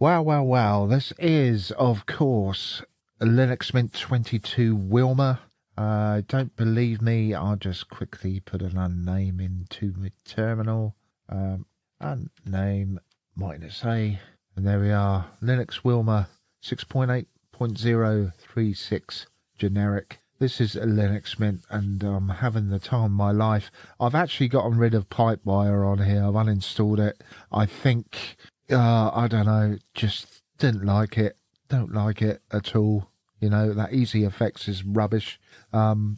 Wow, wow, wow. This is, of course, Linux Mint 22 Wilma. Don't believe me. I'll just quickly put a name into my terminal. And name -a. And there we are. Linux Wilma 6.8.036 generic. This is a Linux Mint, and I'm having the time of my life. I've actually gotten rid of Pipewire on here. I've uninstalled it. I think... I don't know, just didn't like it. Don't like it at all. You know, that Easy Effects is rubbish.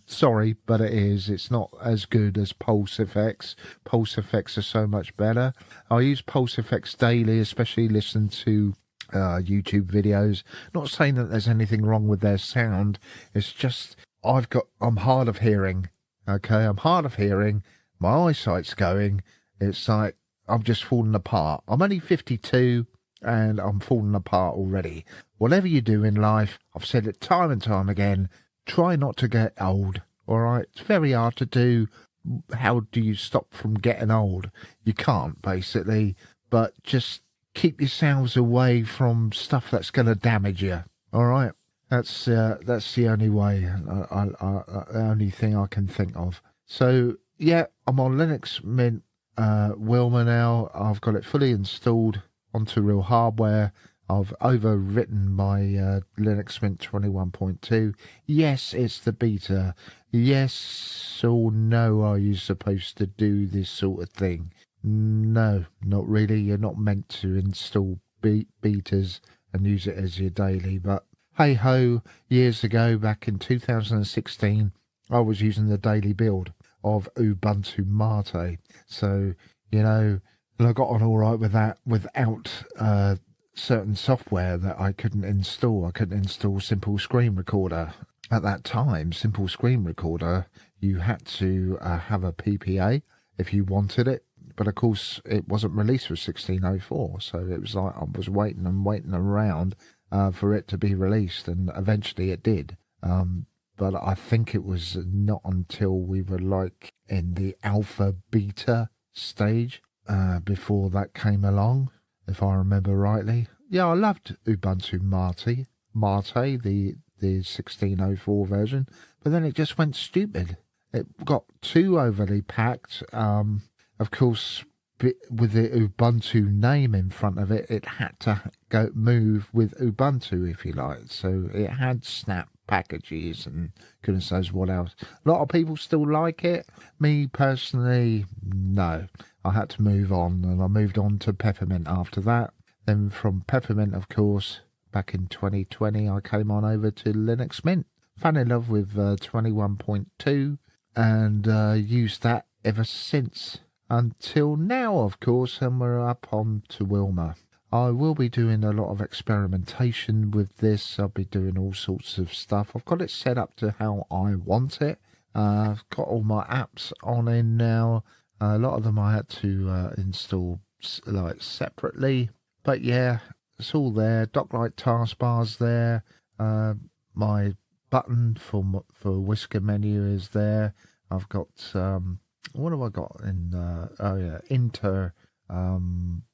Sorry, but it is. It's not as good as Pulse Effects. Pulse Effects are so much better. I use Pulse Effects daily, especially listen to YouTube videos. Not saying that there's anything wrong with their sound. It's just, I'm hard of hearing. Okay, I'm hard of hearing. My eyesight's going. It's like, I'm just falling apart. I'm only 52 and I'm falling apart already. Whatever you do in life, I've said it time and time again, try not to get old, all right? It's very hard to do. How do you stop from getting old? You can't, basically, but just keep yourselves away from stuff that's going to damage you, all right? That's the only way, the only thing I can think of. So, yeah, I'm on Linux Mint Wilma now. I've got it fully installed onto real hardware. I've overwritten my Linux Mint 21.2. Yes, it's the beta. Yes or no, are you supposed to do this sort of thing? No, not really. You're not meant to install betas and use it as your daily. But hey ho, years ago, back in 2016, I was using the daily build of Ubuntu Mate. So, you know, and I got on all right with that without certain software that I couldn't install. I couldn't install Simple Screen Recorder. At that time, Simple Screen Recorder, you had to have a PPA if you wanted it. But of course, it wasn't released for 1604. So it was like I was waiting around for it to be released. And eventually it did. But I think it was not until we were like in the alpha beta stage before that came along, if I remember rightly. Yeah, I loved Ubuntu Mate, the 1604 version, but then it just went stupid. It got too overly packed. Of course, with the Ubuntu name in front of it, it had to move with Ubuntu, if you like. So it had snap packages and goodness knows what else. A lot of people still like it. Me personally, no. I had to move on, and I moved on to Peppermint after that. Then from Peppermint, of course, back in 2020, I came on over to Linux Mint. Fell in love with 21.2 and used that ever since. Until now, of course, and we're up on to Wilma. I will be doing a lot of experimentation with this. I'll be doing all sorts of stuff. I've got it set up to how I want it. I've got all my apps on in now. A lot of them I had to install like separately. But yeah, it's all there. Doclight taskbar's there. My button for whisker menu is there. I've got... what have I got in? Inter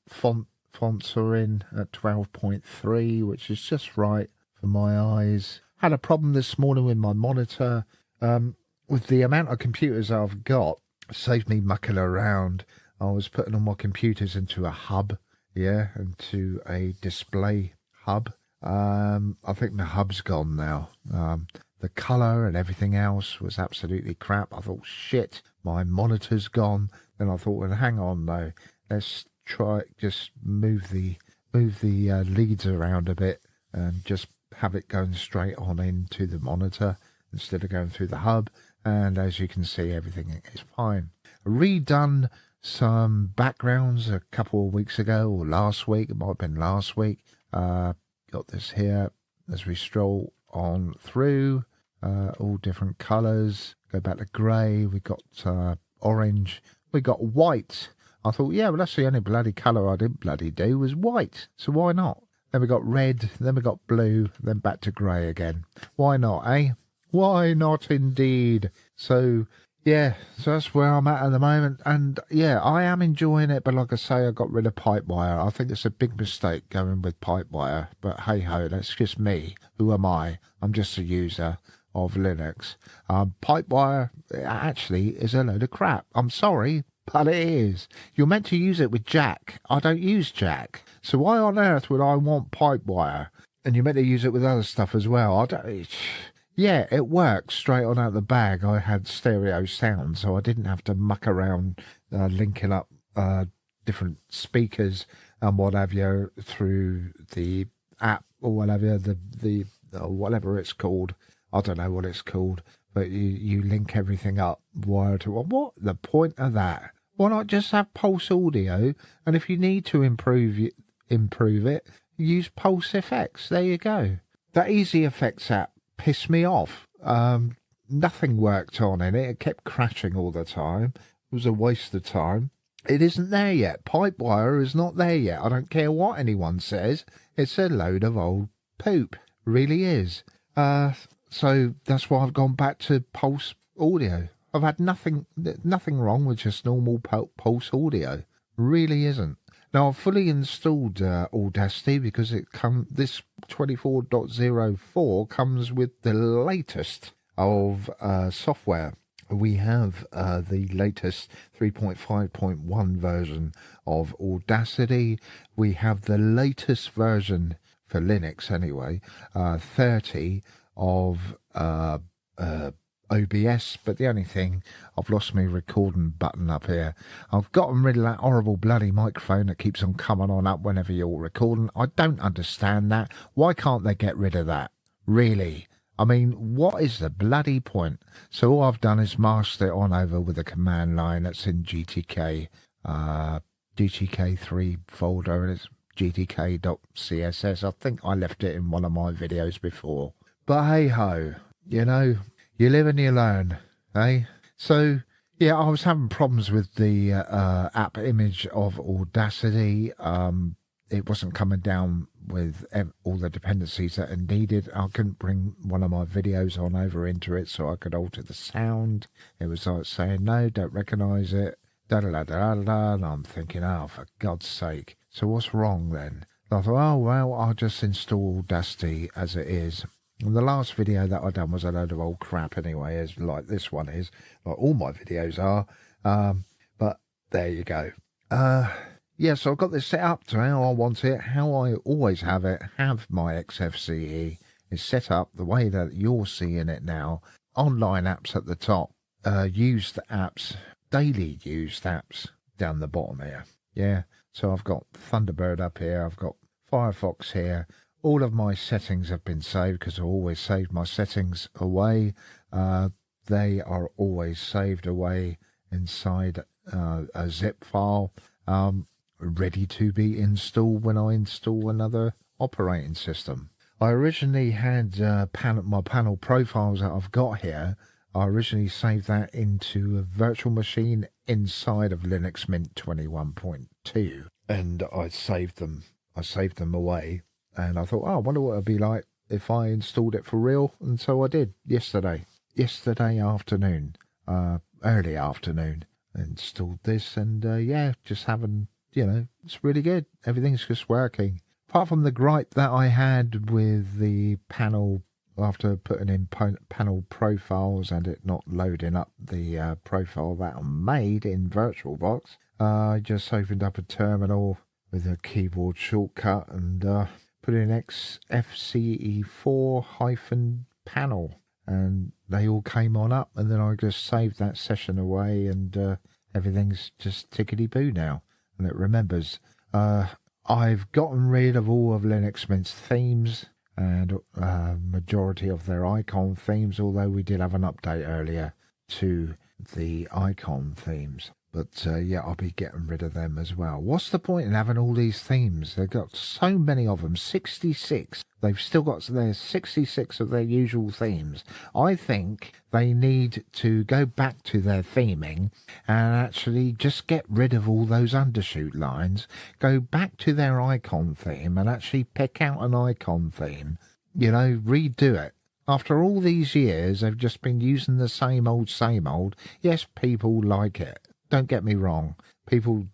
fonts are in at 12.3, which is just right for my eyes. Had a problem this morning with my monitor. With the amount of computers I've got, it saved me mucking around. I was putting all my computers into a hub, into a display hub. I think the hub's gone now. The colour and everything else was absolutely crap. I thought, shit, my monitor's gone. Then I thought, well, hang on though. Let's try just move the leads around a bit and just have it going straight on into the monitor instead of going through the hub. And as you can see, everything is fine. Redone some backgrounds a couple of weeks ago, or last week. It might have been last week. Got this here as we stroll on through. All different colours. Go back to grey. We got orange. We got white. I thought, yeah, well, that's the only bloody colour I didn't bloody do was white. So why not? Then we got red. Then we got blue. Then back to grey again. Why not, eh? Why not indeed? So, Yeah, so that's where I'm at the moment. And yeah, I am enjoying it. But like I say, I got rid of Pipewire. I think it's a big mistake going with Pipewire. But hey ho, that's just me. Who am I? I'm just a user of Linux. Pipewire actually is a load of crap. I'm sorry, but it is. You're meant to use it with Jack. I don't use Jack. So why on earth would I want Pipewire? And you're meant to use it with other stuff as well. I don't... Yeah, it works straight on out the bag. I had stereo sound, so I didn't have to muck around linking up different speakers and what have you through the app or whatever, the whatever it's called. I don't know what it's called, but you link everything up wired to... What the point of that? Why not just have Pulse Audio? And if you need to improve it, use Pulse FX. There you go. That Easy Effects app pissed me off. Nothing worked on in it. It kept crashing all the time. It was a waste of time. It isn't there yet. Pipewire is not there yet. I don't care what anyone says. It's a load of old poop. Really is. So that's why I've gone back to Pulse Audio. I've had nothing wrong with just normal Pulse Audio. Really isn't. Now, I've fully installed Audacity because this 24.04 comes with the latest of software. We have the latest 3.5.1 version of Audacity. We have the latest version, for Linux anyway, 30 of OBS, but the only thing, I've lost my recording button up here. I've gotten rid of that horrible bloody microphone that keeps on coming on up whenever you're recording. I don't understand that. Why can't they get rid of that? Really? I mean, what is the bloody point? So all I've done is masked it on over with a command line that's in GTK, GTK3 folder, and it's gtk.css. I think I left it in one of my videos before. But hey ho, you know, you live and you learn, eh? So, yeah, I was having problems with the app image of Audacity. It wasn't coming down with all the dependencies that are needed. I couldn't bring one of my videos on over into it so I could alter the sound. It was like saying, no, don't recognise it. Da-da-da-da-da. And I'm thinking, oh, for God's sake. So what's wrong then? And I thought, oh, well, I'll just install Audacity as it is. And the last video that I done was a load of old crap anyway, as like this one is, like all my videos are. But there you go. Yeah, so I've got this set up to how I want it, how I always have it. Have my Xfce is set up the way that you're seeing it now. Online apps at the top, used apps, daily used apps down the bottom here. Yeah, so I've got Thunderbird up here, I've got Firefox here. All of my settings have been saved because I always save my settings away. They are always saved away inside a zip file, ready to be installed when I install another operating system. I originally had my panel profiles that I've got here. I originally saved that into a virtual machine inside of Linux Mint 21.2, and I saved them away. And I thought, oh, I wonder what it'd be like if I installed it for real. And so I did yesterday afternoon, early afternoon, installed this. And yeah, just having, it's really good. Everything's just working. Apart from the gripe that I had with the panel after putting in panel profiles and it not loading up the profile that I made in VirtualBox, I just opened up a terminal with a keyboard shortcut and put in Xfce4-panel, and they all came on up, and then I just saved that session away, and everything's just tickety-boo now, and it remembers. I've gotten rid of all of Linux Mint's themes and majority of their icon themes, although we did have an update earlier to the icon themes. But yeah, I'll be getting rid of them as well. What's the point in having all these themes? They've got so many of them, 66. They've still got 66 of their usual themes. I think they need to go back to their theming and actually just get rid of all those undershoot lines, go back to their icon theme and actually pick out an icon theme, redo it. After all these years, they've just been using the same old, same old. Yes, people like it. Don't get me wrong. People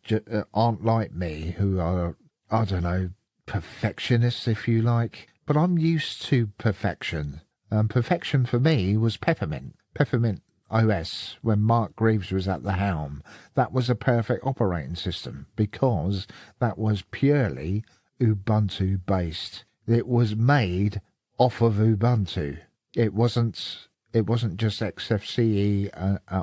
aren't like me, who are, I don't know, perfectionists, if you like. But I'm used to perfection. Perfection for me was Peppermint. Peppermint OS, when Mark Greaves was at the helm. That was a perfect operating system because that was purely Ubuntu based. It was made off of Ubuntu. It wasn't just Xfce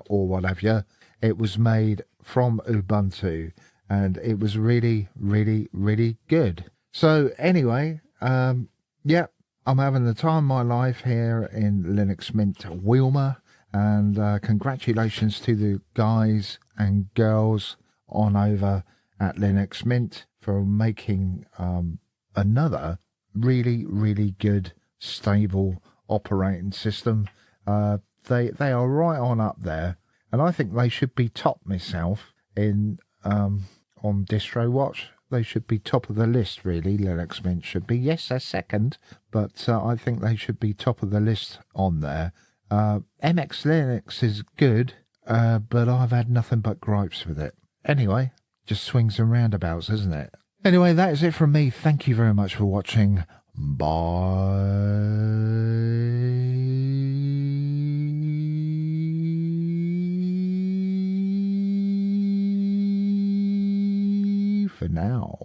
or whatever. It was made from Ubuntu, and it was really, really, really good. So anyway, yeah, I'm having the time of my life here in Linux Mint Wilma, and congratulations to the guys and girls on over at Linux Mint for making another really, really good, stable operating system. They are right on up there, and I think they should be top myself in on Distro Watch. They should be top of the list, really. Linux Mint should be. Yes, they're second, but I think they should be top of the list on there. MX Linux is good, but I've had nothing but gripes with it. Anyway, just swings and roundabouts, isn't it? Anyway, that is it from me. Thank you very much for watching. Bye for now.